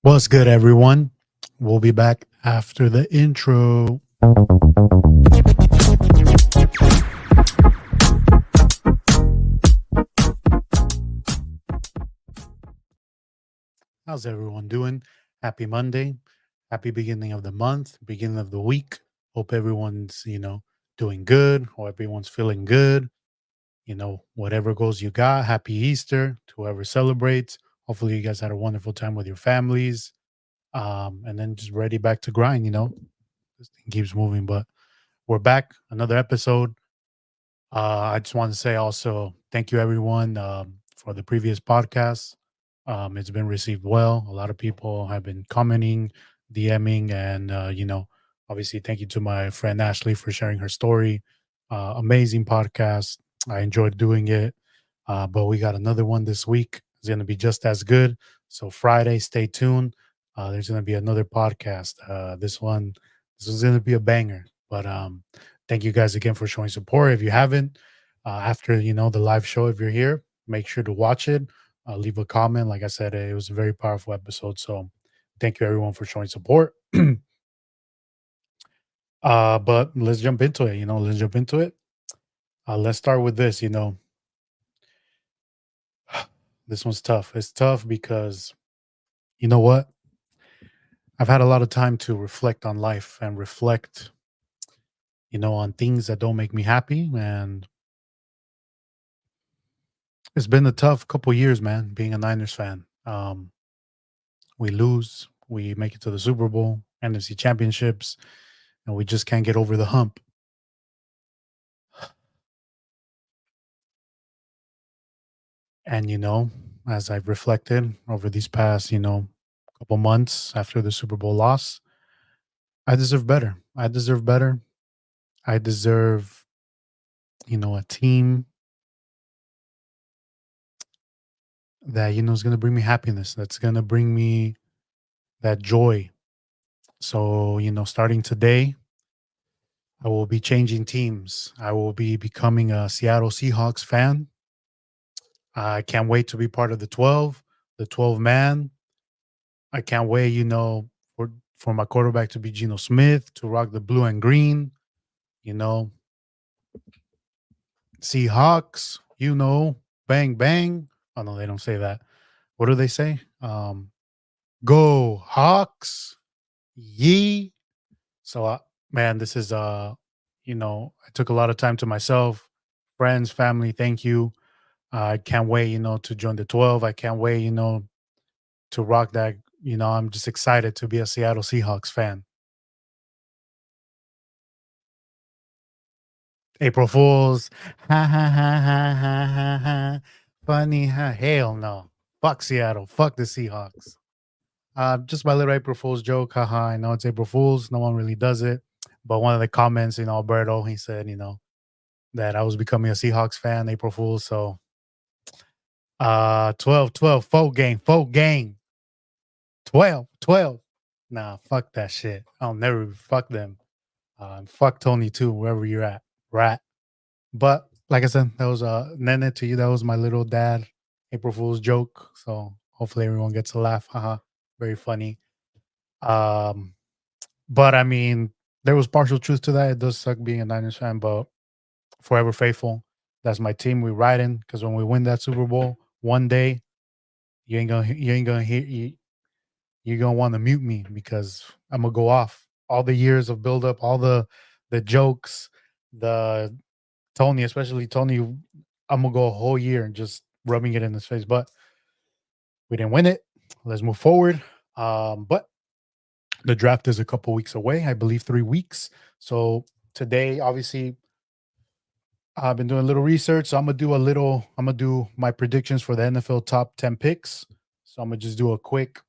What's good, everyone? We'll be back after the intro. How's everyone doing? Happy Monday. Happy beginning of the month, beginning of the week. Hope everyone's, doing good. Hope everyone's feeling good. Whatever goals you got. Happy Easter to whoever celebrates. Hopefully, you guys had a wonderful time with your families. And then just ready back to grind. This thing keeps moving, but we're back. Another episode. I just want to say also thank you everyone for the previous podcast. It's been received well. A lot of people have been commenting, DMing, and obviously thank you to my friend Ashley for sharing her story. Amazing podcast. I enjoyed doing it. But we got another one this week. It's going to be just as good. So Friday, stay tuned. There's going to be another podcast. This is going to be a banger. But thank you guys again for showing support. If you haven't, after the live show, if you're here, make sure to watch it. Leave a comment. Like I said, it was a very powerful episode. So thank you everyone for showing support. But let's jump into it. Let's jump into it. Let's start with this. This one's tough. It's tough because you know what? I've had a lot of time to reflect on life and reflect, on things that don't make me happy. And it's been a tough couple years, man, being a Niners fan. We lose, we make it to the Super Bowl, NFC championships, and we just can't get over the hump. And, as I've reflected over these past, couple months after the Super Bowl loss, I deserve better. I deserve better. I deserve, a team that, is going to bring me happiness, that's going to bring me that joy. So, starting today, I will be changing teams. I will be becoming a Seattle Seahawks fan. I can't wait to be part of the 12 man. I can't wait, for my quarterback to be Geno Smith, to rock the blue and green, you know, Seahawks, bang, bang. Oh, no, they don't say that. What do they say? Go Hawks, yee. So, man, this is, I took a lot of time to myself, friends, family. Thank you. I can't wait, to join the 12. I can't wait, to rock that. I'm just excited to be a Seattle Seahawks fan. April Fools. Ha ha ha ha ha ha ha. Funny, ha. Hell no. Fuck Seattle. Fuck the Seahawks. Just my little April Fool's joke. Haha. I know it's April Fool's. No one really does it. But one of the comments, Alberto, he said, that I was becoming a Seahawks fan, April Fool's. So 12, 12, full gang, 12, 12. Nah, fuck that shit. I'll never fuck them. Fuck Tony too, wherever you're at. Rat. But like I said, that was Nene to you. That was my little dad April Fool's joke. So hopefully everyone gets a laugh. Haha. Very funny. Um, but I mean, there was partial truth to that. It does suck being a Niners fan, but forever faithful. That's my team. We ride in because when we win that Super Bowl, one day you ain't gonna hear you're gonna want to mute me because I'm gonna go off. All the years of build up, all the jokes, the Tony, especially Tony, I'm gonna go a whole year and just rubbing it in his face. But we didn't win it. Let's move forward. But the draft is a couple weeks away, I believe 3 weeks. So today, obviously, I've been doing a little research. So I'm gonna do my predictions for the NFL top 10 picks. So I'm gonna just do a quick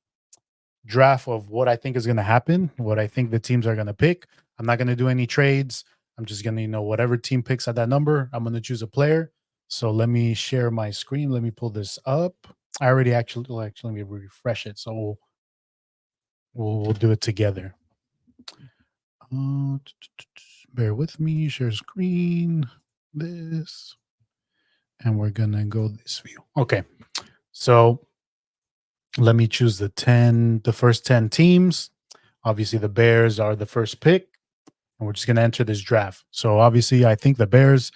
draft of what I think is gonna happen, what I think the teams are gonna pick. I'm not gonna do any trades. I'm just gonna, whatever team picks at that number, I'm gonna choose a player. So let me share my screen. Let me pull this up. I already actually let me refresh it. So we'll do it together. Uh, Bear with me. Share screen. This, and we're gonna go this view. Okay. So Let me choose the first 10 teams. Obviously, the Bears are the first pick, and we're just going to enter this draft. So, obviously, I think the Bears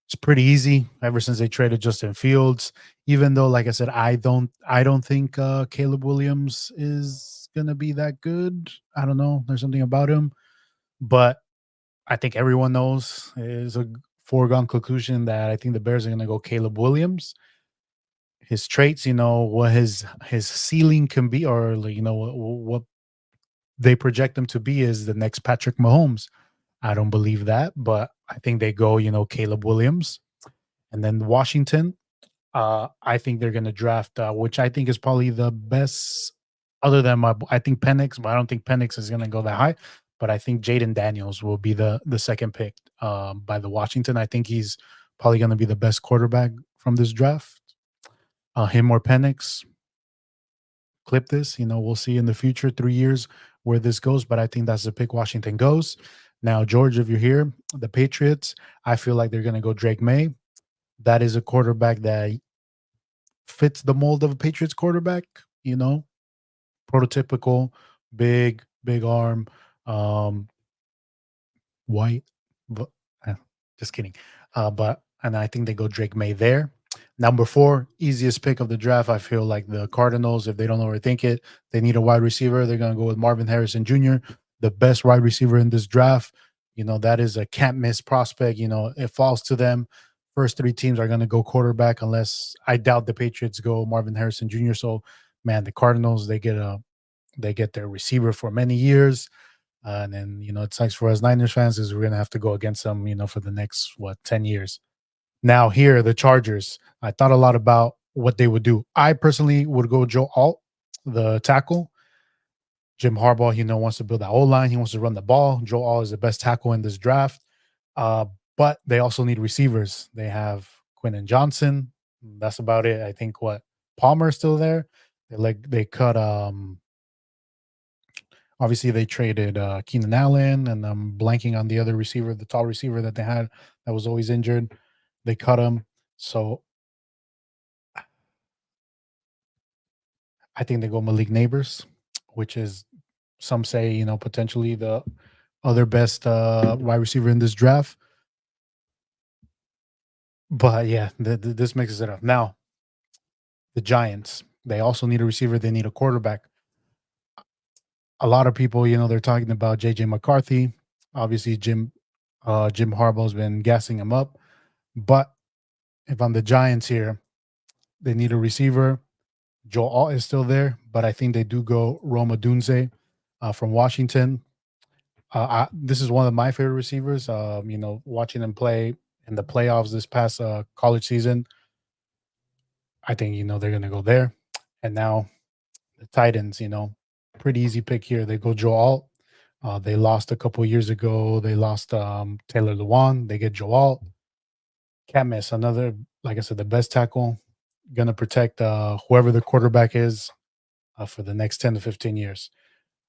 is pretty easy ever since they traded Justin Fields. Even though, like I said, I don't think Caleb Williams is going to be that good. I don't know. There's something about him, but I think everyone knows is a foregone conclusion that I think the Bears are going to go Caleb Williams. His traits, what his ceiling can be, or like, what they project him to be is the next Patrick Mahomes. I don't believe that, but I think they go, Caleb Williams. And then Washington, I think they're going to draft, which I think is probably the best, other than I think Penix, but I don't think Penix is going to go that high. But I think Jaden Daniels will be the second pick by the Washington. I think he's probably going to be the best quarterback from this draft. Him or Penix, clip this. We'll see in the future, 3 years, where this goes. But I think that's the pick Washington goes. Now, George, if you're here, the Patriots, I feel like they're going to go Drake May. That is a quarterback that fits the mold of a Patriots quarterback, prototypical, big arm, um, white. But, just kidding. But and I think they go Drake May there. Number 4, easiest pick of the draft. I feel like the Cardinals, if they don't overthink it, they need a wide receiver. They're going to go with Marvin Harrison Jr., the best wide receiver in this draft. That is a can't miss prospect. It falls to them. First 3 teams are going to go quarterback, unless I doubt the Patriots go Marvin Harrison Jr. So, man, the Cardinals, they get their receiver for many years. And then, it sucks for us Niners fans is we're going to have to go against them, for the next, 10 years. Now, here, the Chargers, I thought a lot about what they would do. I personally would go Joe Alt, the tackle. Jim Harbaugh, wants to build that O line. He wants to run the ball. Joe Alt is the best tackle in this draft. Uh, but they also need receivers. They have Quinn and Johnson. That's about it. I think Palmer's still there. They cut obviously they traded Keenan Allen, and I'm blanking on the other receiver, the tall receiver that they had that was always injured. They cut him. So I think they go Malik Neighbors, which is some say, potentially the other best wide receiver in this draft. But yeah, this mixes it up. Now, the Giants, they also need a receiver. They need a quarterback. A lot of people, they're talking about JJ McCarthy. Obviously, Jim Harbaugh's been gassing him up. But if I'm the Giants here, they need a receiver. Joe Alt is still there, but I think they do go Roma Dunze from Washington. This is one of my favorite receivers. Watching him play in the playoffs this past college season, I think they're going to go there. And now the Titans, pretty easy pick here. They go Joe Alt. They lost a couple years ago. They lost Taylor Lewan. They get Joe Alt. Can't miss another. Like I said, the best tackle, going to protect whoever the quarterback is for the next 10 to 15 years.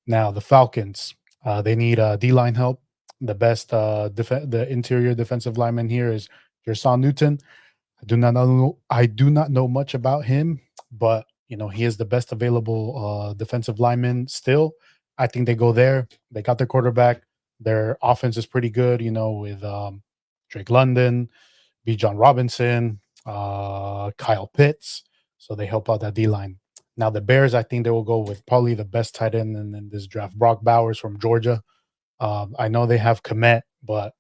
Now, the Falcons, they need D-line help. The best the interior defensive lineman here is Jerson Newton. I do not know much about him, but he is the best available defensive lineman still. I think they go there. They got their quarterback. Their offense is pretty good, with Drake London, B. John Robinson, Kyle Pitts. So they help out that D line. Now the Bears, I think they will go with probably the best tight end in this draft, Brock Bowers from Georgia. I know they have Komet, but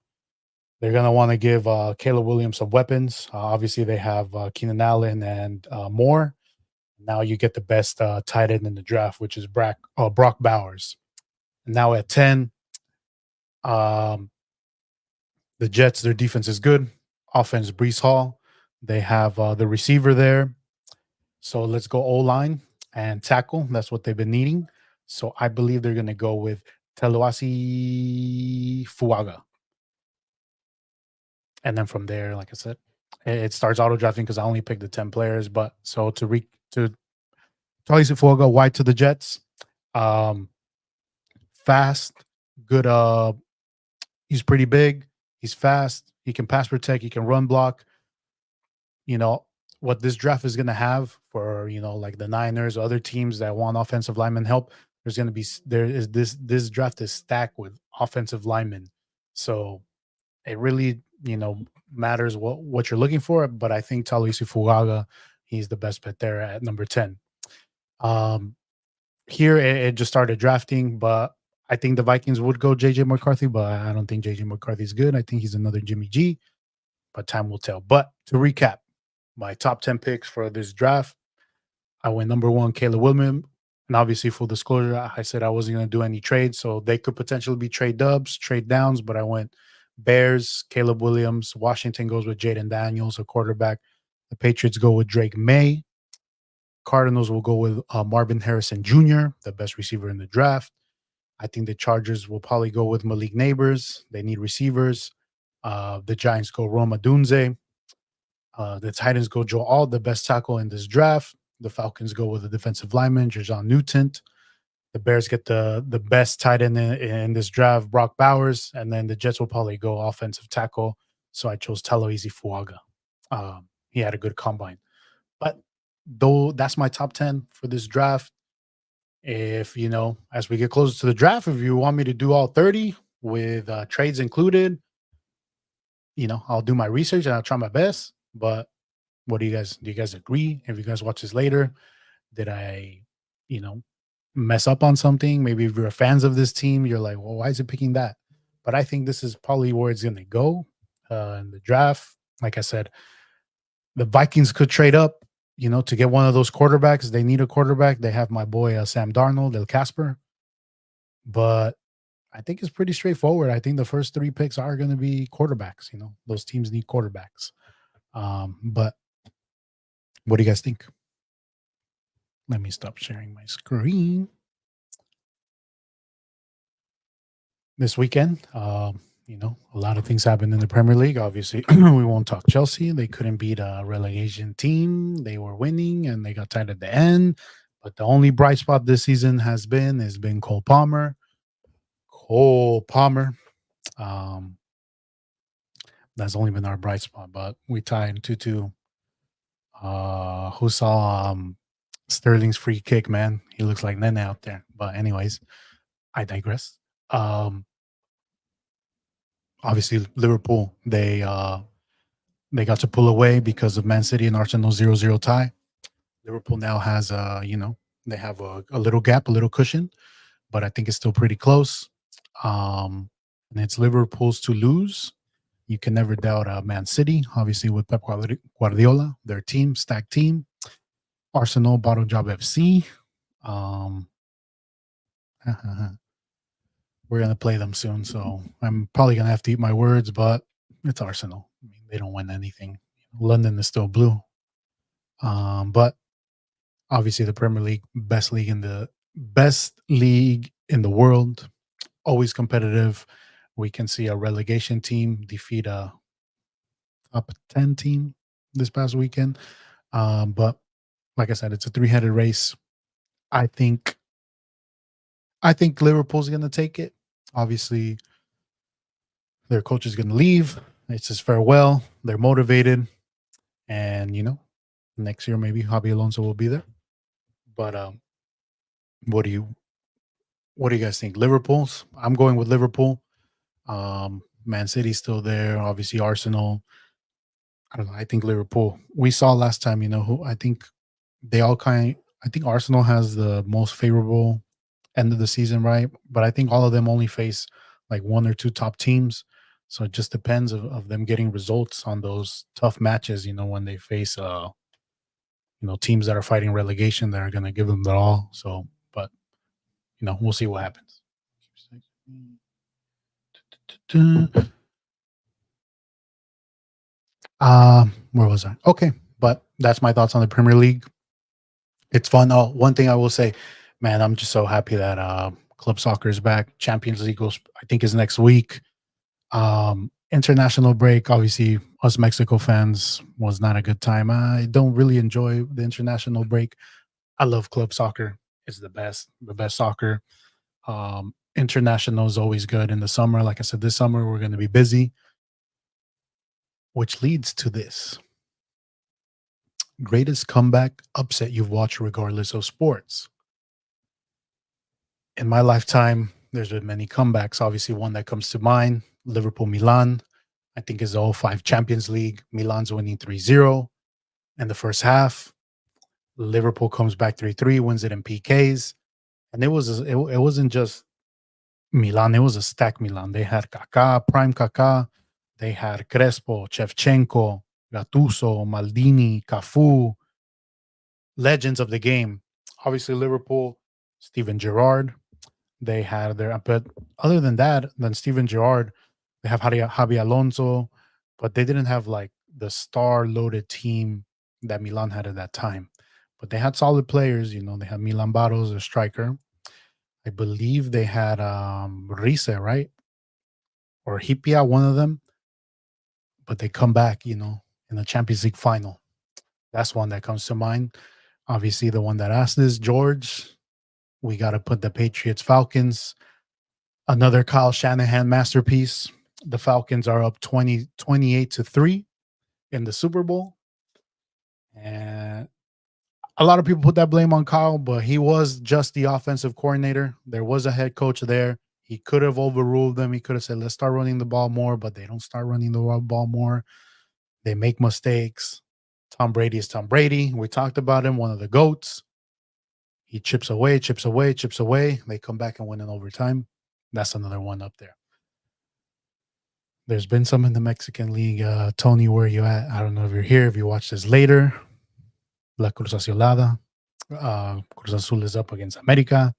they're gonna want to give Caleb Williams some weapons. Obviously, they have Keenan Allen and Moore. Now you get the best tight end in the draft, which is Brock Bowers. Now at 10, um, the Jets, their defense is good. Offense, Brees Hall. They have the receiver there. So let's go O line and tackle. That's what they've been needing. So I believe they're going to go with Teluasi Fuaga. And then from there, like I said, it starts auto drafting because I only picked the 10 players. But so to Teluasi Fuaga, wide to the Jets. Um, Fast, good. He's pretty big. He's fast. He can pass protect. He can run block. You know, what this draft is going to have for, like the Niners, other teams that want offensive lineman help. There's going to be there is this draft is stacked with offensive linemen, so it really matters what you're looking for. But I think Talisi Fugaga, he's the best bet there at number 10. Um, Here it just started drafting, but I think the Vikings would go JJ McCarthy, but I don't think JJ McCarthy's good. I think he's another Jimmy G, but time will tell. But to recap, my top 10 picks for this draft, I went number one, Caleb Williams. And obviously, full disclosure, I said I wasn't going to do any trades. So they could potentially be trade dubs, trade downs, but I went Bears, Caleb Williams. Washington goes with Jaden Daniels, a quarterback. The Patriots go with Drake May. Cardinals will go with Marvin Harrison Jr., the best receiver in the draft. I think the Chargers will probably go with Malik Neighbors. They need receivers. The Giants go Roma Dunze. The Titans go Joe Alt, the best tackle in this draft. The Falcons go with the defensive lineman, Jerjon Newton. The Bears get the best tight end in this draft, Brock Bowers. And then the Jets will probably go offensive tackle. So I chose Taloisi Fuaga. He had a good combine. But though that's my top 10 for this draft. If, as we get closer to the draft, if you want me to do all 30 with trades included, I'll do my research and I'll try my best. But what do you guys agree? If you guys watch this later, did I, mess up on something? Maybe if you're fans of this team, you're like, well, why is it picking that? But I think this is probably where it's going to go in the draft. Like I said, the Vikings could trade up, to get one of those quarterbacks. They need a quarterback. They have my boy Sam Darnold, El Casper. But I think it's pretty straightforward. I think the first three picks are going to be quarterbacks. Those teams need quarterbacks. But what do you guys think? Let me stop sharing my screen. This weekend, a lot of things happened in the Premier League. Obviously, we won't talk Chelsea. They couldn't beat a relegation team. They were winning and they got tied at the end. But the only bright spot this season has been Cole Palmer. Cole Palmer. That's only been our bright spot, but we tied 2-2. Who saw Sterling's free kick, man? He looks like Nene out there. But anyways, I digress. Obviously, Liverpool, they got to pull away because of Man City and Arsenal 0-0 tie. Liverpool now has they have a little gap, a little cushion, but I think it's still pretty close. And it's Liverpool's to lose. You can never doubt Man City, obviously with Pep Guardiola, their team, stacked team. Arsenal, Bottle Job FC. We're going to play them soon, so I'm probably going to have to eat my words, but it's Arsenal. I mean, they don't win anything. London is still blue. But obviously the Premier League, best league in the world, always competitive. We can see a relegation team defeat a top 10 team this past weekend. But like I said, it's a three-headed race. I think Liverpool's going to take it. Obviously, their coach is going to leave. It's his farewell. They're motivated. And, next year maybe Javi Alonso will be there. But what do you guys think? Liverpool's? I'm going with Liverpool. Man City's still there. Obviously, Arsenal. I don't know. I think Liverpool. We saw last time, who I think I think Arsenal has the most favorable end of the season, right? But I think all of them only face like one or two top teams. So it just depends of them getting results on those tough matches, when they face teams that are fighting relegation that are going to give them their all. So, but we'll see what happens. Where was I? Okay, but that's my thoughts on the Premier League. It's fun. Oh, one thing I will say, man, I'm just so happy that club soccer is back. Champions League goes, I think, is next week. International break, obviously, us Mexico fans was not a good time. I don't really enjoy the international break. I love club soccer. It's the best soccer. International is always good in the summer. Like I said, this summer we're going to be busy, which leads to this. Greatest comeback upset you've watched, regardless of sports. In my lifetime, there's been many comebacks. Obviously, one that comes to mind, Liverpool Milan. I think is the '05 Champions League. Milan's winning 3-0 in the first half. Liverpool comes back 3-3, wins it in PKs. And it wasn't just Milan, it was a stacked Milan. They had Kaká, prime Kaká. They had Crespo, Shevchenko, Gattuso, Maldini, Cafu, legends of the game. Obviously, Liverpool, Steven Gerrard. They had their, but other than that, than Steven Gerrard, they have Javi Alonso, but they didn't have like the star loaded team that Milan had at that time. But they had solid players. They had Milan Barros, a striker. I believe they had Rize, right? Or Hipia, one of them. But they come back, in the Champions League final. That's one that comes to mind. Obviously, the one that asked this, George, we got to put the Patriots Falcons. Another Kyle Shanahan masterpiece. The Falcons are up 28-3 in the Super Bowl. And a lot of people put that blame on Kyle, but he was just the offensive coordinator. There was a head coach there. He could have overruled them. He could have said, let's start running the ball more, but they don't start running the ball more. They make mistakes. Tom Brady is Tom Brady. We talked about him, one of the GOATs. He chips away, chips away, chips away. They come back and win in overtime. That's another one up there. There's been some in the Mexican League. Tony, where are you at? I don't know if you're here, if you watch this later. La Cruz Azulada. Cruz Azul is up against America.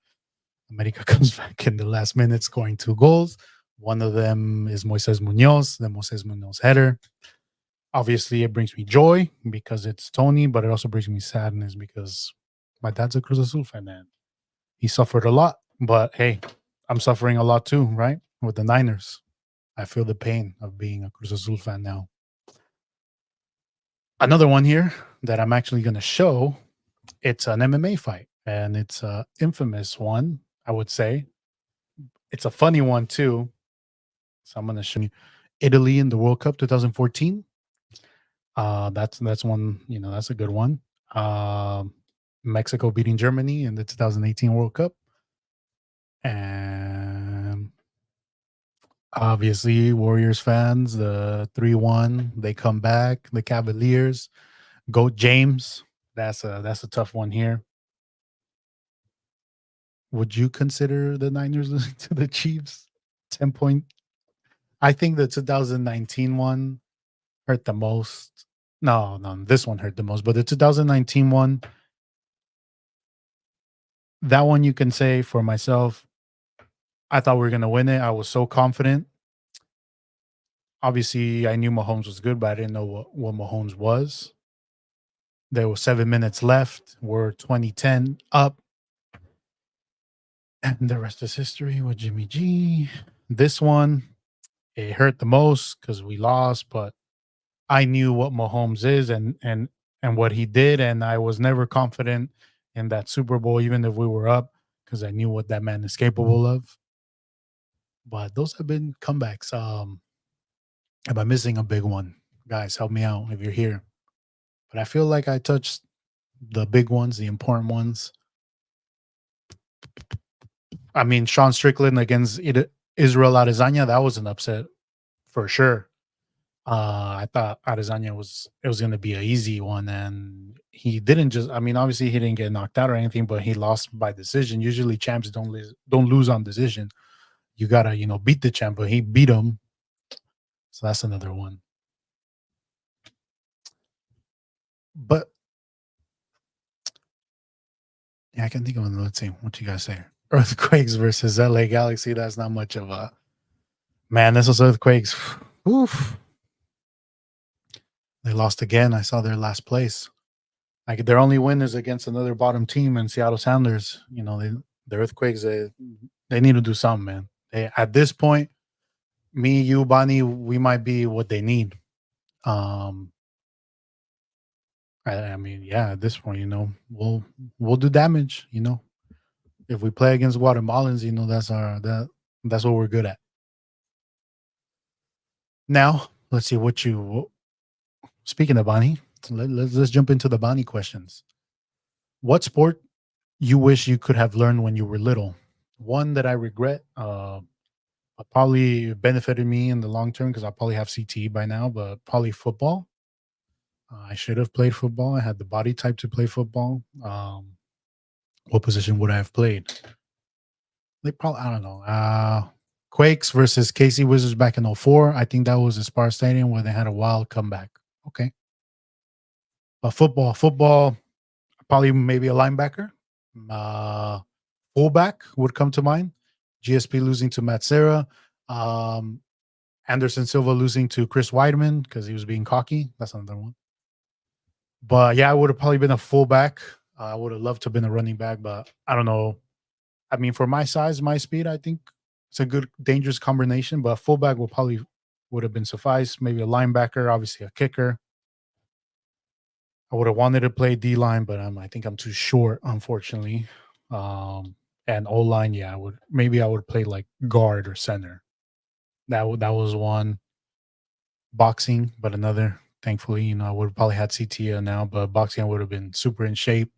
America comes back in the last minute, scoring 2 goals. One of them is Moises Munoz, the Moises Munoz header. Obviously, it brings me joy because it's Tony, but it also brings me sadness because my dad's a Cruz Azul fan and he suffered a lot. But hey, I'm suffering a lot too, right? With the Niners. I feel the pain of being a Cruz Azul fan now. Another one here that I'm actually going to show, it's an MMA fight, and it's an infamous one, I would say. It's a funny one too. So I'm going to show you Italy in the World Cup 2014. That's one, that's a good one. Mexico beating Germany in the 2018 World Cup. And obviously, Warriors fans, the 3-1, they come back. The Cavaliers, GOAT James. That's a tough one here. Would you consider the Niners losing to the Chiefs? 10 point. I think the 2019 one hurt the most. No, this one hurt the most. But the 2019 one, that one you can say for myself, I thought we were going to win it. I was so confident. Obviously, I knew Mahomes was good, but I didn't know what Mahomes was. There was 7 minutes left. We're 2010 up. And the rest is history with Jimmy G. This one, it hurt the most because we lost, but I knew what Mahomes is and what he did, and I was never confident in that Super Bowl, even if we were up, because I knew what that man is capable of. But those have been comebacks. Am I missing a big one? Guys, help me out if you're here. But I feel like I touched the big ones, the important ones. I mean, Sean Strickland against Israel Adesanya, that was an upset for sure. I thought Adesanya was going to be an easy one, and he didn't just. I mean, obviously he didn't get knocked out or anything, but he lost by decision. Usually, champs don't lose on decision. You gotta beat the champ, but he beat him, so that's another one. But yeah, I can think of another team. What you guys say? Earthquakes versus LA Galaxy. That's not much of a man. This was Earthquakes. Oof. They lost again. I saw their last place. Like their only win is against another bottom team in Seattle Sounders. The Earthquakes. They need to do something, man. At this point, me, you, Bonnie, we might be what they need. I mean, yeah. At this point, we'll do damage. If we play against Guatemalans, that's what we're good at. Now, let's see what you. Speaking of Bonnie, Let's jump into the Bonnie questions. What sport you wish you could have learned when you were little? One that I regret, probably benefited me in the long term because I probably have CTE by now, but probably football. I should have played football. I had the body type to play football. What position would I have played? They probably, I don't know. Quakes versus KC Wizards back in '04. I think that was a Spar Stadium where they had a wild comeback. Okay. But football, probably maybe a linebacker. Uh, Fullback would come to mind. GSP losing to Matt Serra. Um, Anderson Silva losing to Chris Weidman because he was being cocky. That's another one. But yeah, I would have probably been a fullback. I would have loved to have been a running back, but I don't know. I mean, for my size, my speed, I think it's a good, dangerous combination. But fullback will probably would have been suffice. Maybe a linebacker, obviously a kicker. I would have wanted to play D line, but I think I'm too short, unfortunately. Um, and O line, yeah, I would play like guard or center. That was one. Boxing, but another. Thankfully, I would have probably had CTA now, but boxing I would have been super in shape.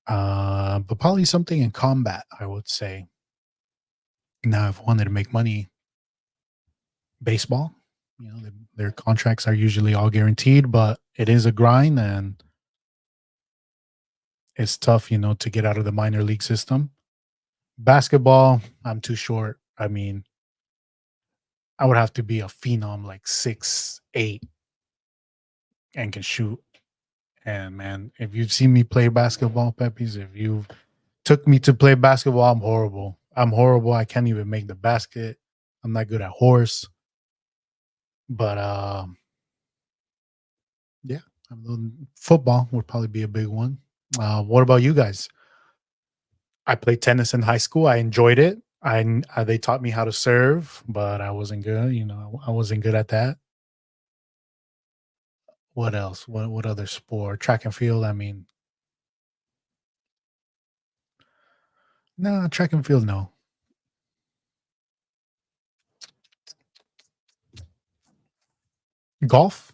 But probably something in combat, I would say. Now, if I wanted to make money, baseball. Their contracts are usually all guaranteed, but it is a grind and it's tough, to get out of the minor league system. Basketball, I'm too short. I mean, I would have to be a phenom like 6'8" and can shoot. And man, if you've seen me play basketball, Peppies, if you took me to play basketball, I'm horrible. I'm horrible. I can't even make the basket. I'm not good at horse. But yeah, football would probably be a big one. What about you guys? I played tennis in high school. I enjoyed it. They taught me how to serve, but I wasn't good. I wasn't good at that. What else? What other sport? Track and field. I mean, no, track and field. No. Golf.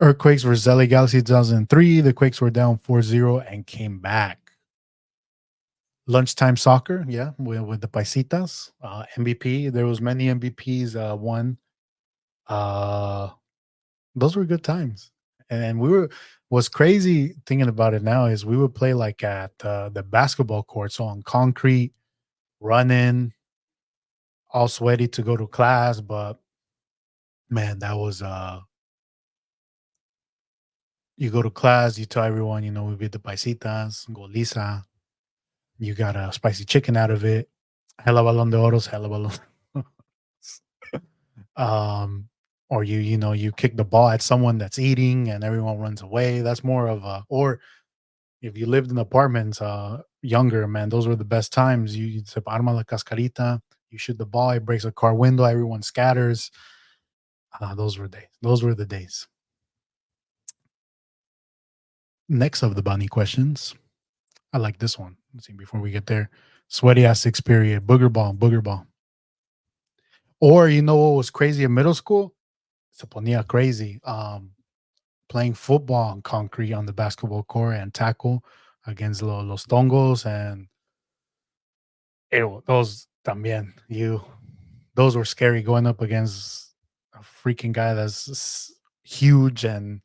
Earthquakes versus LA Galaxy 2003. The Quakes were down 4-0 and came back. Lunchtime soccer, yeah, with the Paisitas. MVP. There was many MVPs won. Uh, those were good times. And what's crazy thinking about it now is we would play like at the basketball court, so on concrete, running, all sweaty to go to class. But man, that was you go to class, you tell everyone, we beat the Paisitas, Golisa. You got a spicy chicken out of it. Hella balón de oros, hella balón. um, or you kick the ball at someone that's eating and everyone runs away. That's more of a, or if you lived in apartments, younger, man, those were the best times. You se arma la cascarita, you shoot the ball, it breaks a car window, everyone scatters. Those were days. Those were the days. Next of the bunny questions. I like this one. Let's see before we get there. Sweaty ass six period. Booger ball. Booger ball. Or what was crazy in middle school? Se ponía crazy. Playing football on concrete on the basketball court and tackle against los tongos and those también. Those were scary going up against a freaking guy that's huge and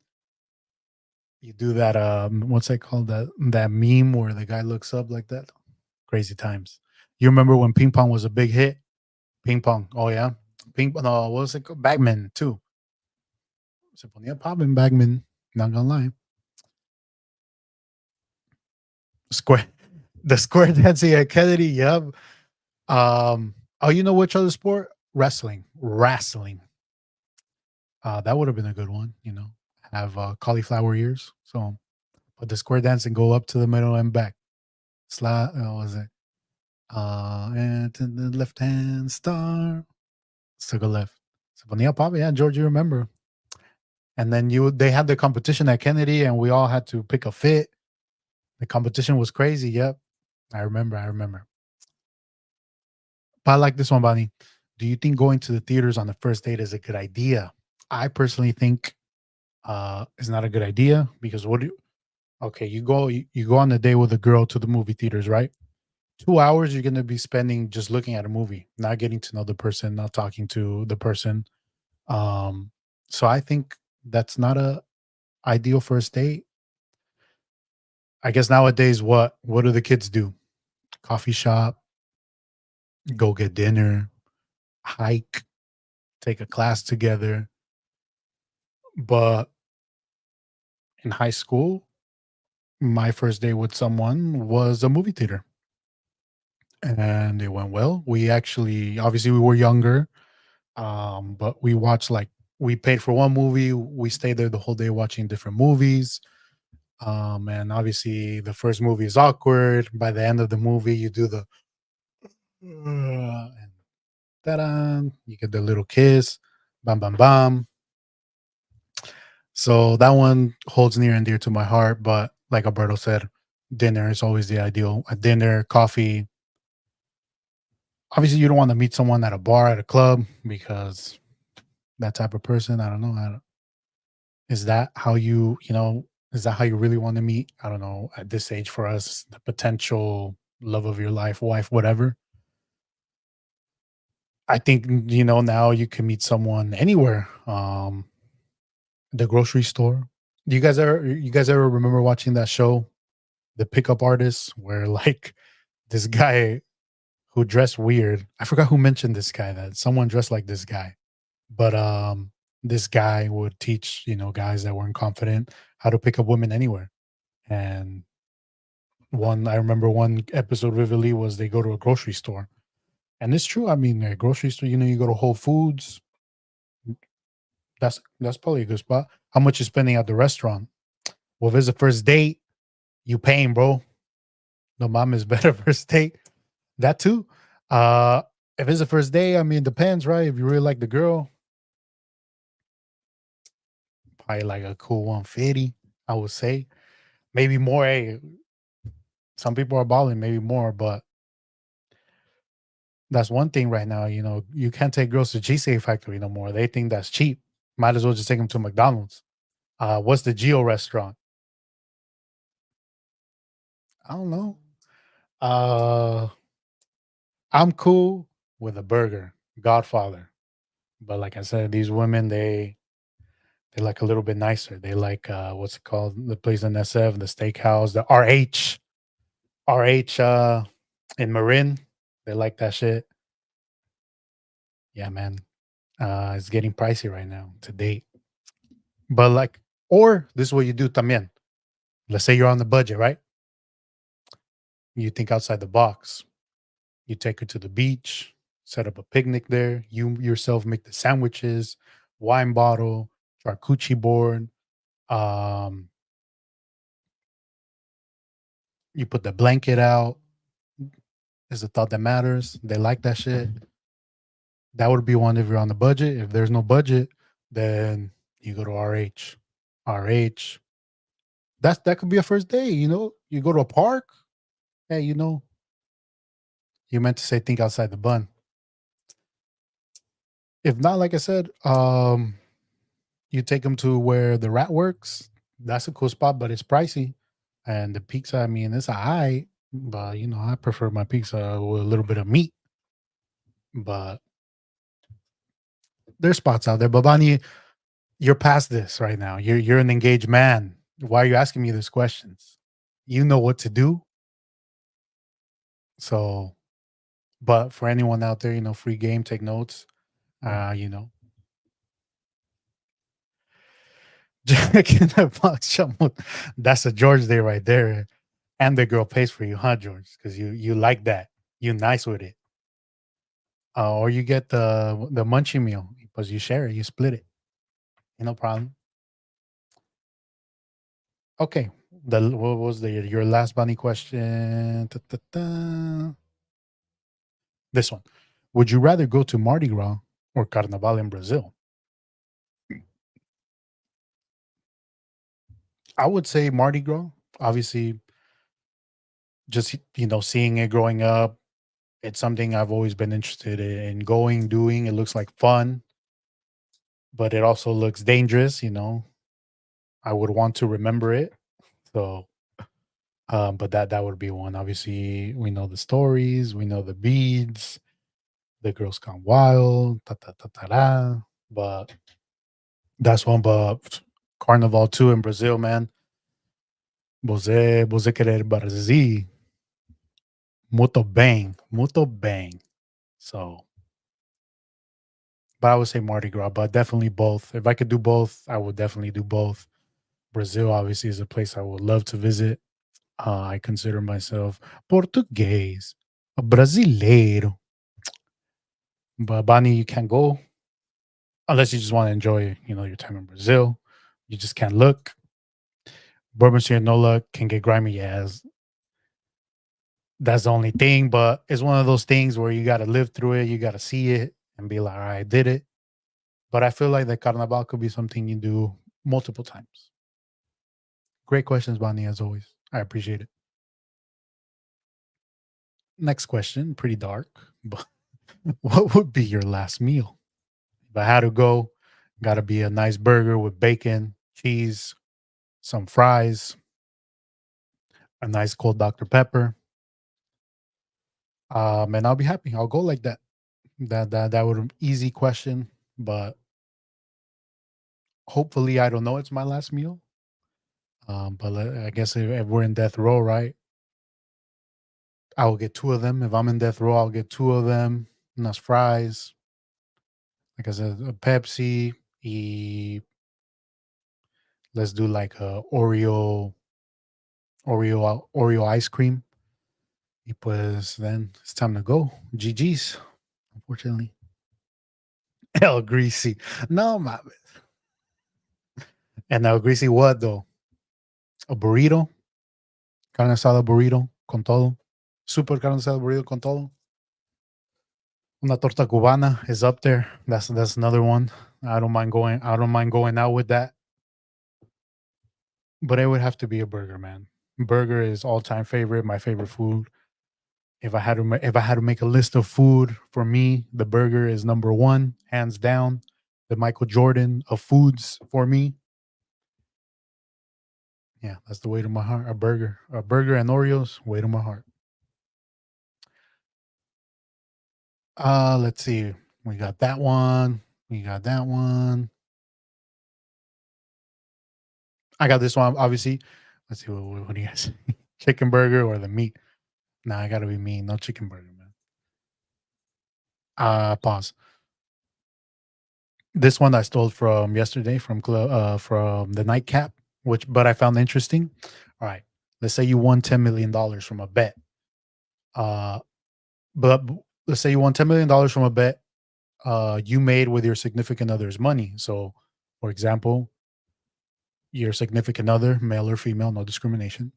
you do that what's that called, that meme where the guy looks up like that. Crazy times. You remember when ping pong was a big hit? Ping pong. Oh yeah. No, what was it called? Bagman too. Se ponía popping Bagman. Not gonna lie. Square the square dancing at Kennedy. Yep. Oh, you know which other sport? Wrestling. Wrestling. That would have been a good one, Have cauliflower ears. So put the square dance and go up to the middle and back. Slide, what was it? And to the left hand star. Let's go left. So Bonilla Pop, yeah, George, you remember. And then they had the competition at Kennedy and we all had to pick a fit. The competition was crazy. Yep. I remember. But I like this one, Bonnie. Do you think going to the theaters on the first date is a good idea? I personally think It's not a good idea because what do you, okay, you go on a day with a girl to the movie theaters, right? 2 hours you're gonna be spending just looking at a movie, not getting to know the person, not talking to the person. Um, so I think that's not a ideal first date. I guess nowadays, what do the kids do? Coffee shop, go get dinner, hike, take a class together. But in high school, my first date with someone was a movie theater, and it went well. We actually, obviously, we were younger, but we watched like we paid for one movie. We stayed there the whole day watching different movies. And obviously, the first movie is awkward. By the end of the movie, you do the and ta-da, you get the little kiss, bam, bam, bam. So that one holds near and dear to my heart. But like Alberto said, dinner is always the ideal. A dinner, coffee. Obviously, you don't want to meet someone at a bar, at a club, because that type of person, I don't know. Is that how is that how you really want to meet? I don't know. At this age for us, the potential love of your life, wife, whatever. I think, now you can meet someone anywhere. The grocery store. Do you guys ever remember watching that show, The Pickup Artist, where like this guy who dressed weird. I forgot who mentioned this guy, that someone dressed like this guy. But this guy would teach, guys that weren't confident how to pick up women anywhere. And I remember one episode vividly was they go to a grocery store. And it's true. I mean, a grocery store, you go to Whole Foods, that's probably a good spot. How much you spending at the restaurant? Well, if it's a first date, you paying, bro. No mom is better first date. That too. Uh if it's a first day, I mean, depends, right? If you really like the girl, probably like a cool 150, I would say. Maybe more. Hey, some people are balling, maybe more, but that's one thing right now. You can't take girls to Cheesecake Factory no more. They think that's cheap. Might as well just take them to McDonald's. What's the Geo restaurant? I don't know. Uh I'm cool with a burger, Godfather. But like I said, these women, they like a little bit nicer. They like what's it called? The place in SF, the steakhouse, the RH in Marin. They like that shit. Yeah, man. It's getting pricey right now to date. But like, or this is what you do también. Let's say you're on the budget, right? You think outside the box. You take her to the beach, set up a picnic there. You yourself make the sandwiches, wine bottle, charcuterie board. Um, you put the blanket out. Is the thought that matters. They like that shit. That would be one if you're on the budget. If there's no budget, then you go to RH. RH. That could be a first day. You go to a park. Hey, you meant to say think outside the bun. If not, like I said, you take them to where the rat works. That's a cool spot, but it's pricey. And the pizza, I mean, it's alright, but I prefer my pizza with a little bit of meat. But there's spots out there. But Bonnie, you're past this right now. You're an engaged man. Why are you asking me these questions? You know what to do. So, but for anyone out there, free game, take notes. You know, Jack in the Box, Chamot. That's a George day right there. And the girl pays for you, huh, George? Because you like that. You nice with it. Or you get the munchie meal because you share it, you split it. No problem. Okay. What was your last bunny question? This one. Would you rather go to Mardi Gras or Carnaval in Brazil? I would say Mardi Gras. Obviously, just seeing it growing up, it's something I've always been interested in going, doing. It looks like fun, but it also looks dangerous. I would want to remember it. So, but that would be one. Obviously, we know the stories, we know the beads, the girls gone wild, ta ta ta ta ta. But that's one. But Carnival too in Brazil, man. Você querer Brasil, muito bem. So, but I would say Mardi Gras, but definitely both. If I could do both, I would definitely do both. Brazil obviously is a place I would love to visit. I consider myself Portuguese, a brasileiro. But Bani, you can't go unless you just want to enjoy, your time in Brazil. You just can't look. Bourbon Street Nola can get grimy as that's the only thing, but it's one of those things where you got to live through it. You got to see it and be like, all right, I did it. But I feel like the carnaval could be something you do multiple times. Great questions, Bonnie, as always. I appreciate it. Next question, pretty dark, but what would be your last meal? If I had to go, got to be a nice burger with bacon, cheese, some fries, a nice cold Dr. Pepper. And I'll be happy. I'll go like that. That would easy question, but hopefully I don't know it's my last meal. But I guess if we're in death row, right? I will get two of them. If I'm in death row, I'll get two of them. And that's fries. Like I said, a Pepsi. Let's do like a Oreo ice cream. Y pues then it's time to go. GG's, unfortunately. El Greasy. No, mames. And El Greasy what though? A burrito? Carne asada burrito con todo. Super carne asada burrito con todo. Una torta cubana is up there. That's another one. I don't mind going out with that. But it would have to be a burger, man. Burger is all time favorite. My favorite food. If I had to make a list of food for me, the burger is number one, hands down. The Michael Jordan of foods for me. Yeah, that's the way to my heart. A burger and Oreos, way to my heart. Let's see. We got that one. We got that one. I got this one, obviously. Let's see what do you guys chicken burger or the meat? Nah, I gotta be mean. No chicken burger, man. Pause. This one I stole from yesterday from the nightcap, which but I found interesting. All right, let's say you won $10 million from a bet. Uh, but let's say you won $10 million from a bet you made with your significant other's money. So, for example, your significant other, male or female, no discrimination.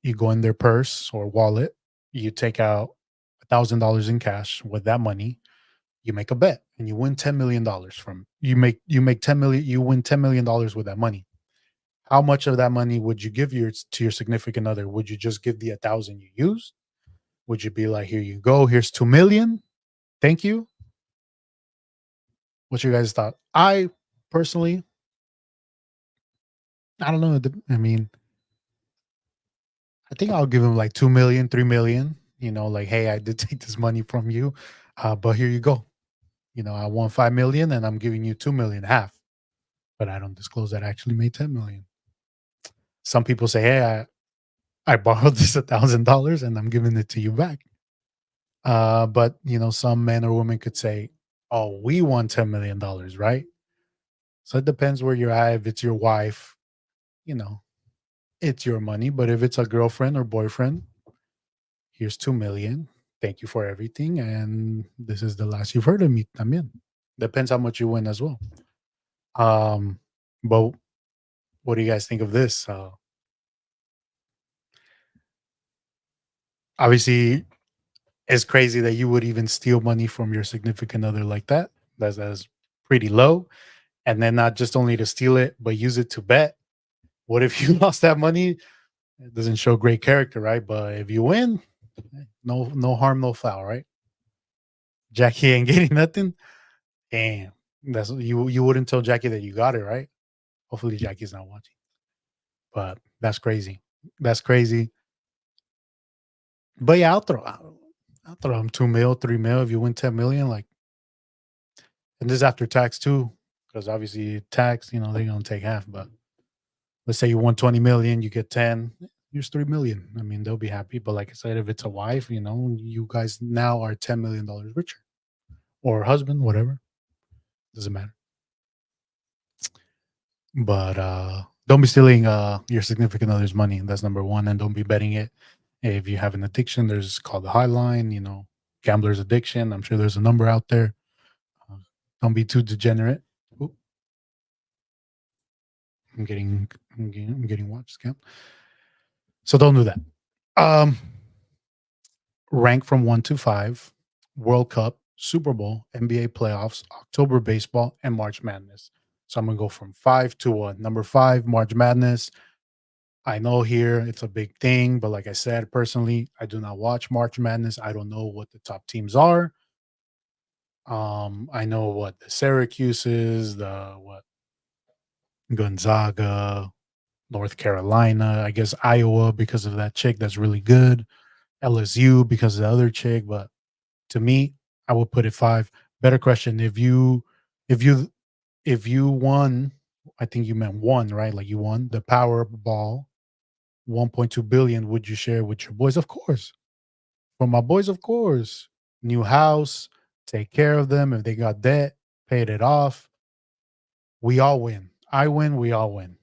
You go in their purse or wallet, you take out $1,000 in cash with that money. You make a bet and you win $10 million from you make 10 million you win $10 million with that money. How much of that money would you give to your significant other? Would you just give the 1,000 you used? Would you be like, here you go, here's 2 million, thank you? What's your guys' thought? I personally, I don't know. I mean, I think I'll give him like 2 million, 3 million. Like, hey, I did take this money from you, but here you go. I won 5 million, and I'm giving you 2 million, half. But I don't disclose that I actually made 10 million. Some people say, hey, I borrowed this $1,000 and I'm giving it to you back. But some man or woman could say, oh, we won $10 million, right? So it depends where you're at. If it's your wife, you know, it's your money. But if it's a girlfriend or boyfriend, here's 2 million. Thank you for everything. And this is the last you've heard of me. También. Depends how much you win as well. But what do you guys think of this? Obviously, it's crazy that you would even steal money from your significant other like that. That's pretty low. And then not just only to steal it, but use it to bet. What if you lost that money? It doesn't show great character, right? But if you win, no harm, no foul, right? Jackie ain't getting nothing. Damn. That's you wouldn't tell Jackie that you got it, right? Hopefully Jackie's not watching. But that's crazy. That's crazy. But yeah, I'll throw them 2 mil, 3 mil if you win 10 million. Like, and this is after tax too, because obviously tax, they're gonna take half. But let's say you won 20 million, you get 10. Here's 3 million. I mean, they'll be happy. But like I said, if it's a wife, you guys now are $10 million richer, or husband, whatever, doesn't matter. But don't be stealing your significant other's money. That's number one. And don't be betting it. If you have an addiction, there's called the hotline, gambler's addiction. I'm sure there's a number out there. Uh, don't be too degenerate. Oop, I'm getting watch scam. So don't do that. Um, rank from 1 to 5: World Cup, Super Bowl, NBA playoffs, October baseball, and March Madness. So I'm gonna go from 5 to 1. Number 5, March Madness. I know here it's a big thing, but like I said, personally, I do not watch March Madness. I don't know what the top teams are. I know what the Syracuse is, the what Gonzaga, North Carolina, I guess Iowa because of that chick that's really good, LSU because of the other chick. But to me, I would put it 5. Better question: if you if you won, I think you meant won, right? Like you won the Powerball, 1.2 billion. Would you share with your boys? Of course. For my boys, of course. New house, take care of them. If they got debt, paid it off. We all win. I win. We all win.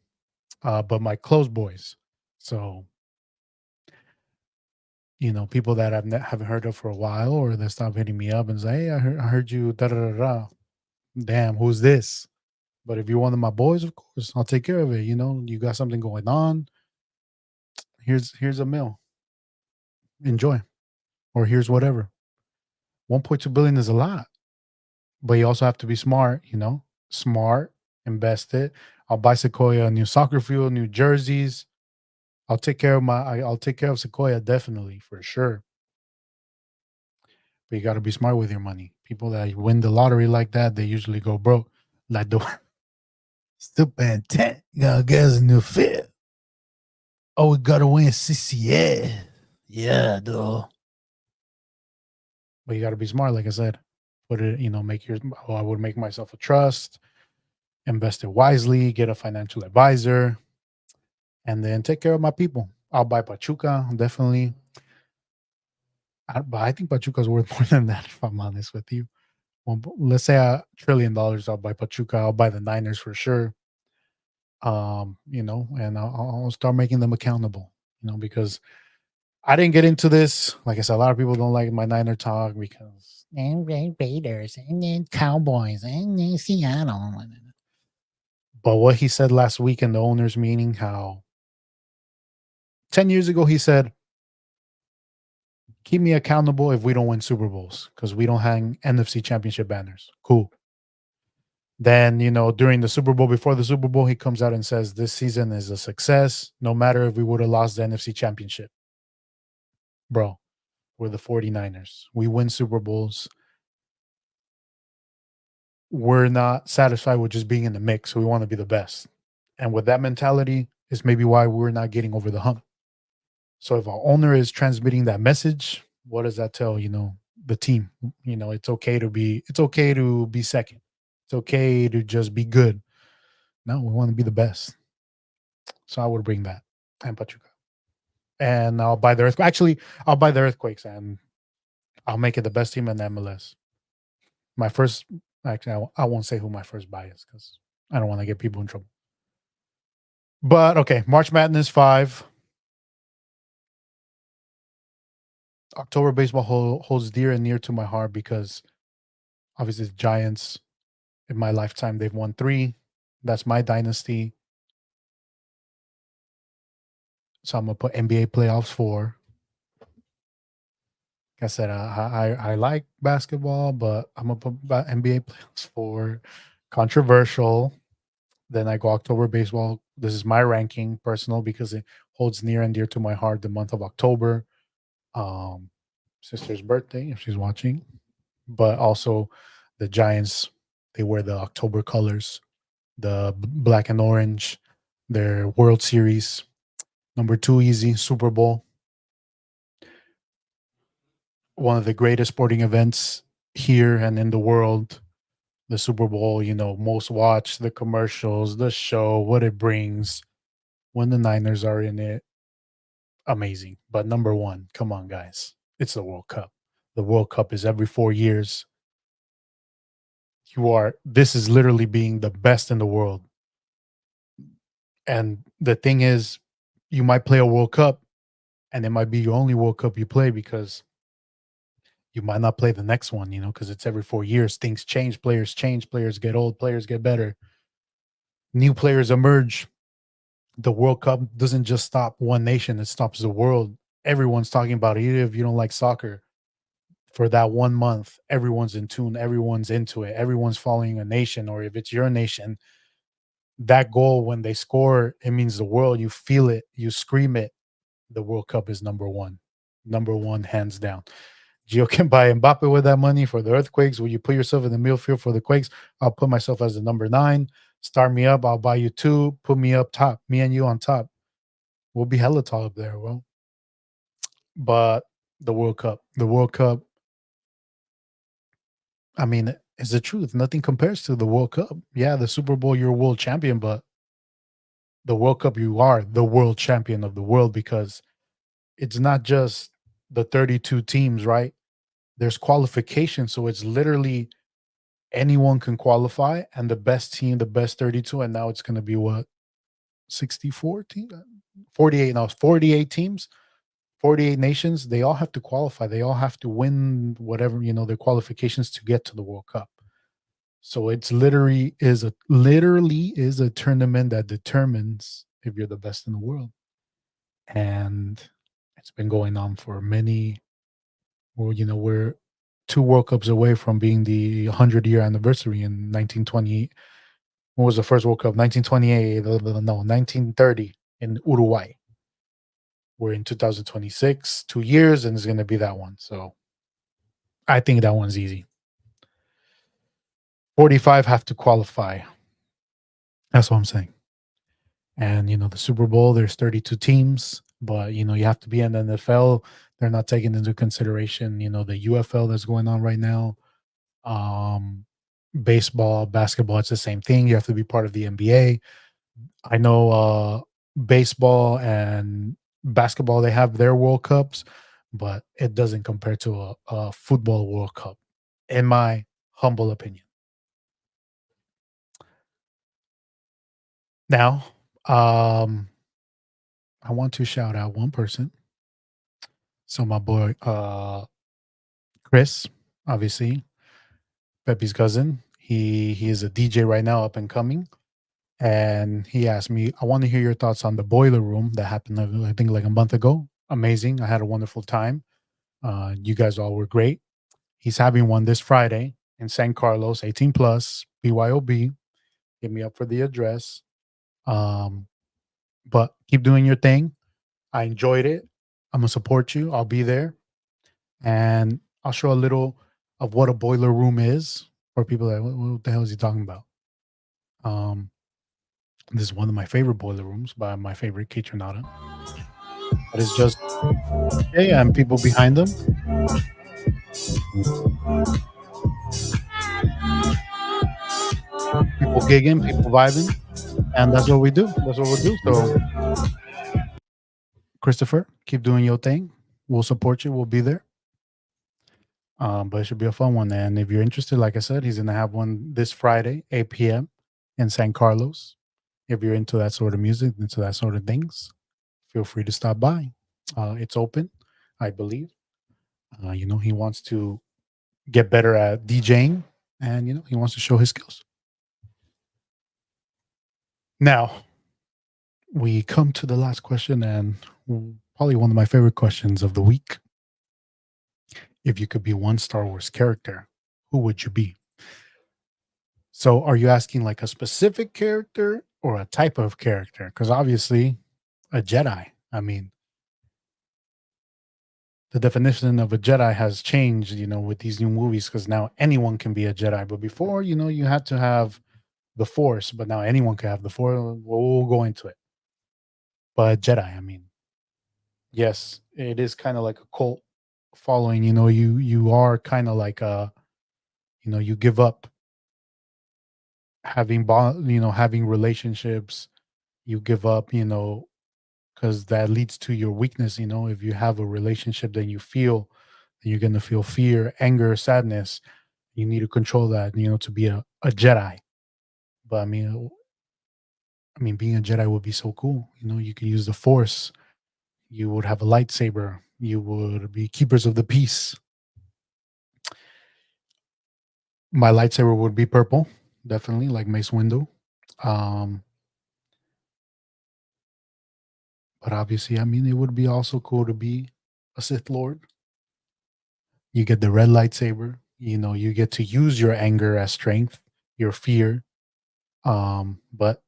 But my close boys. So, people that haven't heard of for a while, or they stop hitting me up and say, hey, I heard you, da da da da. Damn, who's this? But if you're one of my boys, of course, I'll take care of it. You got something going on. Here's a meal. Enjoy. Or here's whatever. 1.2 billion is a lot. But you also have to be smart, smart, invest it. I'll buy Sequoia a new soccer field, new jerseys. I'll take care of Sequoia definitely for sure. But you got to be smart with your money. People that win the lottery like that, they usually go broke. Like the still paying 10. You gotta get us a new fit. Oh, we gotta win CCA. Yeah, though. But you gotta be smart, like I said. Put it, I would make myself a trust, invest it wisely, get a financial advisor, and then take care of my people. I'll buy Pachuca, definitely. But I think Pachuca's worth more than that, if I'm honest with you. Well, let's say $1 trillion, I'll buy Pachuca. I'll buy the Niners for sure. And I'll start making them accountable, because I didn't get into this. Like I said, a lot of people don't like my Niner talk because and Raiders and then Cowboys and then Seattle. But what he said last week in the owners' meeting, how 10 years ago he said, keep me accountable if we don't win Super Bowls because we don't hang NFC championship banners. Cool. Then, during the Super Bowl, before the Super Bowl, he comes out and says, this season is a success, no matter if we would have lost the NFC championship. Bro, we're the 49ers. We win Super Bowls. We're not satisfied with just being in the mix. So we want to be the best. And with that mentality is maybe why we're not getting over the hump. So if our owner is transmitting that message, what does that tell, the team? It's okay to be second. It's okay to just be good. No, we want to be the best. So I would bring that and Pachuca. And I'll buy the Earthquake. Actually, I'll buy the Earthquakes and I'll make it the best team in the MLS. My first, actually, I won't say who my first buy is because I don't want to get people in trouble. But okay, March Madness 5. October baseball holds dear and near to my heart because obviously the Giants, in my lifetime, they've won 3. That's my dynasty. So I'm gonna put NBA playoffs 4. Like I said, I like basketball, but I'm gonna put NBA playoffs 4. Controversial. Then I go October baseball. This is my ranking, personal, because it holds near and dear to my heart the month of October. Um, sister's birthday, if she's watching. But also the Giants, they wear the October colors, the black and orange. their World Series. Number two, easy, Super Bowl, one of the greatest sporting events here and in the world. The Super Bowl, most watched, the commercials, the show, what it brings when the Niners are in it. Amazing. But number one, come on, guys, it's the World Cup. The World Cup is every 4 years. This is literally being the best in the world. And the thing is, you might play a World Cup and it might be your only World Cup you play because you might not play the next one, because it's every 4 years. Things change, players get old, players get better, new players emerge. The World Cup doesn't just stop one nation, it stops the world. Everyone's talking about it. Even if you don't like soccer, for that 1 month, everyone's in tune, everyone's into it, everyone's following a nation, or if it's your nation, that goal when they score, it means the world. You feel it, you scream it. The World Cup is number one, hands down. Gio can buy Mbappe with that money for the earthquakes. Will you put yourself in the midfield for the quakes? I'll put myself as the number 9. Start me up. I'll buy you 2. Put me up top. Me and you on top. We'll be hella tall up there. Well, but the World Cup, I mean, is the truth. Nothing compares to the World Cup. Yeah, the Super Bowl, you're a world champion, but the World Cup, you are the world champion of the world because it's not just the 32 teams, right? There's qualification. So it's literally anyone can qualify and the best team, the best 32. And now it's going to be what, 64 teams? 48 now, 48 teams, 48 nations. They all have to qualify. They all have to win whatever, their qualifications to get to the World Cup. So it's literally is a tournament that determines if you're the best in the world. And it's been going on for many. Well, we're 2 World Cups away from being the 100-year anniversary in 1928. What was the first World Cup? 1928. No, 1930 in Uruguay. We're in 2026, 2 years, and it's going to be that one. So I think that one's easy. 45 have to qualify. That's what I'm saying. And, the Super Bowl, there's 32 teams, but, you have to be in the NFL. They're not taking into consideration, the UFL that's going on right now. Baseball, basketball, it's the same thing. You have to be part of the NBA. I know baseball and basketball, they have their World Cups, but it doesn't compare to a football World Cup, in my humble opinion. Now, I want to shout out one person. So my boy, Chris, obviously, Pepe's cousin. He is a DJ right now, up and coming. And he asked me, I want to hear your thoughts on the boiler room that happened, I think, like a month ago. Amazing. I had a wonderful time. You guys all were great. He's having one this Friday in San Carlos, 18 plus, BYOB. Hit me up for the address. But keep doing your thing. I enjoyed it. I'm going to support you. I'll be there. And I'll show a little of what a boiler room is for people that, what the hell is he talking about? This is one of my favorite boiler rooms by my favorite Kitchenada. But it's just, yeah, and people behind them. People gigging, people vibing. And that's what we do. That's what we'll do. So, Christopher, keep doing your thing. We'll support you. We'll be there. But it should be a fun one. And if you're interested, like I said, he's going to have one this Friday, 8 p.m. in San Carlos. If you're into that sort of music, into that sort of things, feel free to stop by. It's open, I believe. He wants to get better at DJing and, he wants to show his skills. Now, we come to the last question and probably one of my favorite questions of the week. If you could be one Star Wars character, who would you be? So are you asking like a specific character or a type of character? Because obviously a Jedi. I mean, the definition of a Jedi has changed, with these new movies because now anyone can be a Jedi. But before, you had to have the Force, but now anyone can have the Force. We'll go into it. But Jedi, I mean, yes, it is kind of like a cult following. You are kind of like you give up having bond, having relationships. You give up, because that leads to your weakness. If you have a relationship, then you're gonna feel fear, anger, sadness. You need to control that, to be a Jedi. But I mean, being a Jedi would be so cool. You could use the Force. You would have a lightsaber. You would be keepers of the peace. My lightsaber would be purple, definitely, like Mace Windu. Um, but obviously, I mean, it would be also cool to be a Sith Lord. You get the red lightsaber. You get to use your anger as strength, your fear. But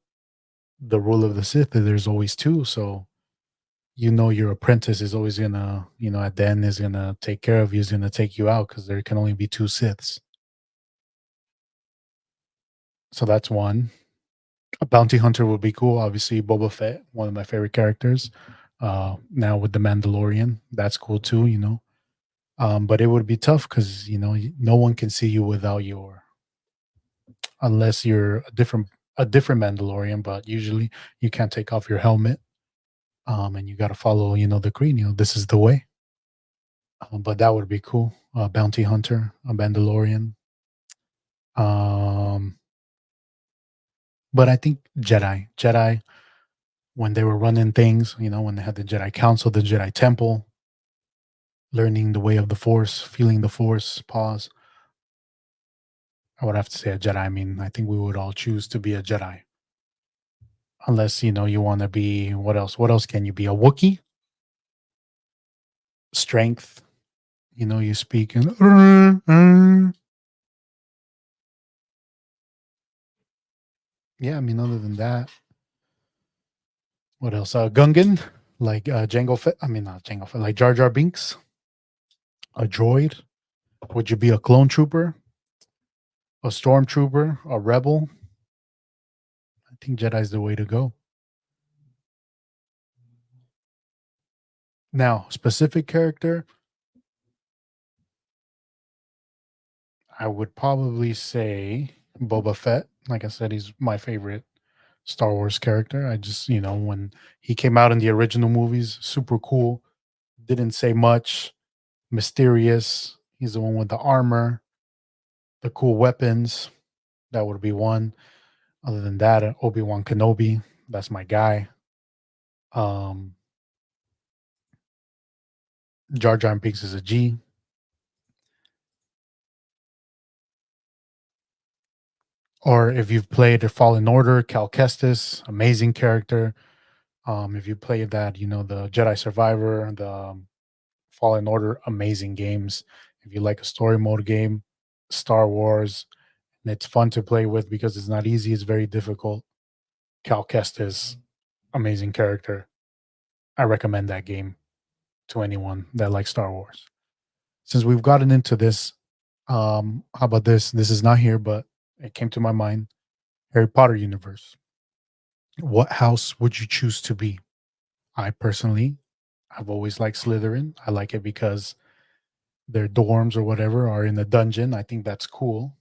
the rule of the Sith is there's always two. So your apprentice is always gonna, at the end is gonna take care of you, is gonna take you out because there can only be two Siths. So that's one. A bounty hunter would be cool. Obviously, Boba Fett, one of my favorite characters. Now with the Mandalorian, that's cool too. But it would be tough because no one can see you without unless you're a different Mandalorian. But usually you can't take off your helmet. And you got to follow the creed. This is the way. But that would be cool. A bounty hunter, a Mandalorian. Um, but I think Jedi, when they were running things, when they had the Jedi Council, the Jedi Temple, learning the way of the Force, feeling the Force. Pause. I would have to say a Jedi. I mean, I think we would all choose to be a Jedi, unless you want to be what else? What else can you be? A Wookiee? Strength. You speak and yeah. I mean, other than that, what else? Gungan, like Jango Fett. I mean, not Jango Fett, like Jar Jar Binks. A droid. Would you be a clone trooper? A stormtrooper? A rebel? I think Jedi's the way to go. Now, specific character, I would probably say Boba Fett. Like I said, he's my favorite Star Wars character. I just, when he came out in the original movies, super cool. Didn't say much. Mysterious. He's the one with the armor, the cool weapons. That would be one. Other than that, Obi-Wan Kenobi. That's my guy. Um, Jar Jar Binks is a G. Or if you've played a Fallen Order, Cal Kestis, amazing character. If you played that, the Jedi Survivor, the Fallen Order, amazing games. If you like a story mode game, Star Wars, and it's fun to play with because it's not easy, it's very difficult. Cal Kestis, amazing character. I recommend that game to anyone that likes Star Wars. Since we've gotten into this, how about this? This is not here, but it came to my mind. Harry Potter universe. What house would you choose to be? I personally, I've always liked Slytherin. I like it because their dorms or whatever are in a dungeon. I think that's cool.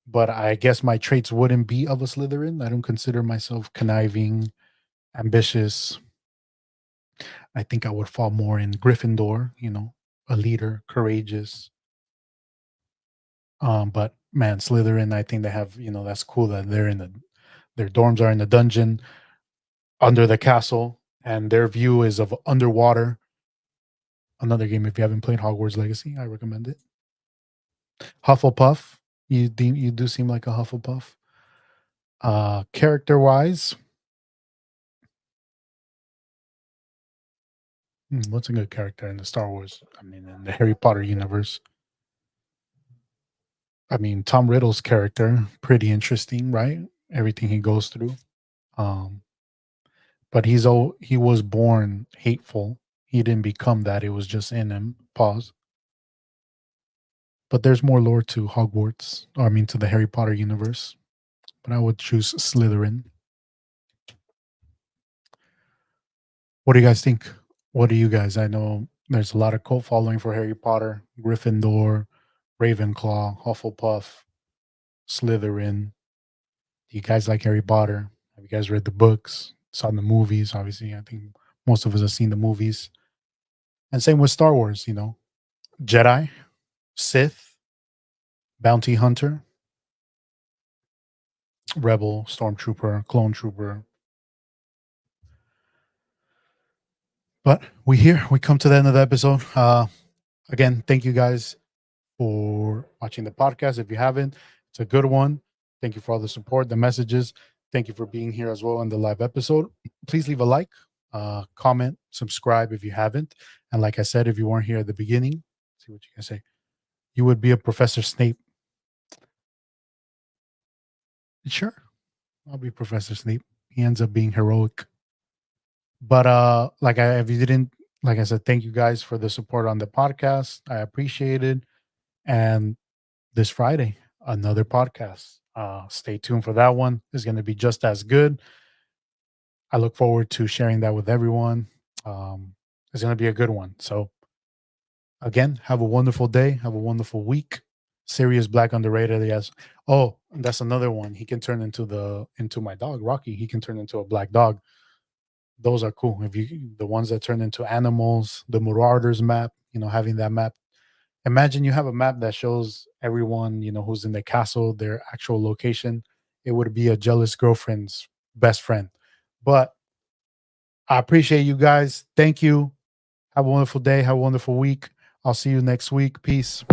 But I guess my traits wouldn't be of a Slytherin. I don't consider myself conniving, ambitious. I think I would fall more in Gryffindor, a leader, courageous. But man, Slytherin, I think they have, that's cool that their dorms are in the dungeon under the castle and their view is of underwater. Another game, if you haven't played Hogwarts Legacy, I recommend it. Hufflepuff, you do seem like a Hufflepuff. Character wise, what's a good character in the Star Wars? I mean, in the Harry Potter universe. I mean, Tom Riddle's character, pretty interesting, right? Everything he goes through. Um, but he was born hateful. He didn't become that. It was just in him. Pause. But there's more lore to Hogwarts. Or I mean, to the Harry Potter universe. but I would choose Slytherin. What do you guys think? What do you guys? I know there's a lot of cult following for Harry Potter, Gryffindor, Ravenclaw, Hufflepuff, Slytherin. Do you guys like Harry Potter? Have you guys read the books? Saw the movies? Obviously, I think most of us have seen the movies. And same with Star Wars, Jedi, Sith, Bounty Hunter, Rebel, Stormtrooper, Clone Trooper. But we come to the end of the episode. Again, thank you guys for watching the podcast. If you haven't, it's a good one. Thank you for all the support, the messages. Thank you for being here as well in the live episode. Please leave a like, comment, subscribe if you haven't. And like I said, if you weren't here at the beginning, see what you can say. You would be a Professor Snape. Sure, I'll be Professor Snape. He ends up being heroic. But if you didn't, like I said, thank you guys for the support on the podcast. I appreciate it. And this Friday, another podcast. Stay tuned for that one. It's going to be just as good. I look forward to sharing that with everyone. It's going to be a good one. So, again, have a wonderful day. Have a wonderful week. Serious Black Underrated. Yes. Oh, and that's another one. He can turn into my dog, Rocky. He can turn into a black dog. Those are cool. If you the ones that turn into animals, the Marauders map, having that map. Imagine you have a map that shows everyone, who's in the castle, their actual location. It would be a jealous girlfriend's best friend. But I appreciate you guys. Thank you. Have a wonderful day. Have a wonderful week. I'll see you next week. Peace.